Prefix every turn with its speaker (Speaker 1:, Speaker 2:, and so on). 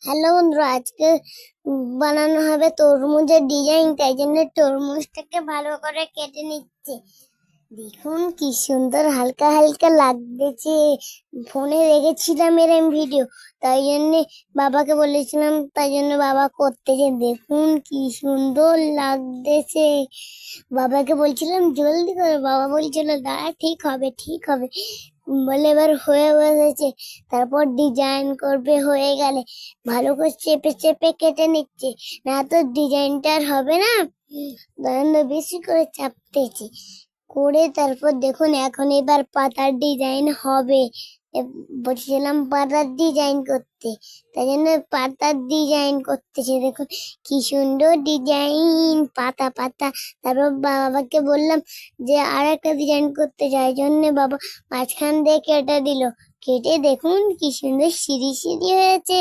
Speaker 1: Hello বন্ধুরা, আজকে বানানো হবে তরমুজের ডিজাইন। তাই জন্য তরমুজটাকে ভালো করে কেটে নিচ্ছে। দেখুন কি সুন্দর হালকা হালকা লাগতেছে। ফোনে রেখেছিলাম এরম ভিডিও, তাই জন্য বাবাকে বলেছিলাম, তাই জন্য বাবা করতেছে। দেখুন কি সুন্দর লাগতেছে। বাবাকে বলছিলাম জলদি করে, বাবা বলছিল দাঁড়া, ঠিক হবে ঠিক হবে বলে এবার হয়ে বসেছে। তারপর ডিজাইন করবে, হয়ে গেলে ভালো করে চেপে চেপে কেটে নিচ্ছে, না তো ডিজাইনটা আর হবে না। বেশি করে চাপতেছি করে, তারপর দেখুন এখন এবার পাতার ডিজাইন হবে। বলছিলাম পাতার ডিজাইন করতে, তাই জন্য পাতার ডিজাইন করতেছে। দেখুন কি সুন্দর ডিজাইন, পাতা পাতা। তারপর বাবাকে বললাম যে আর একটা ডিজাইন করতে চাই, জন্য বাবা মাঝখান দিয়ে কেটে দিল। কেটে দেখুন কি সুন্দর সিঁড়ি সিঁড়ি হয়েছে।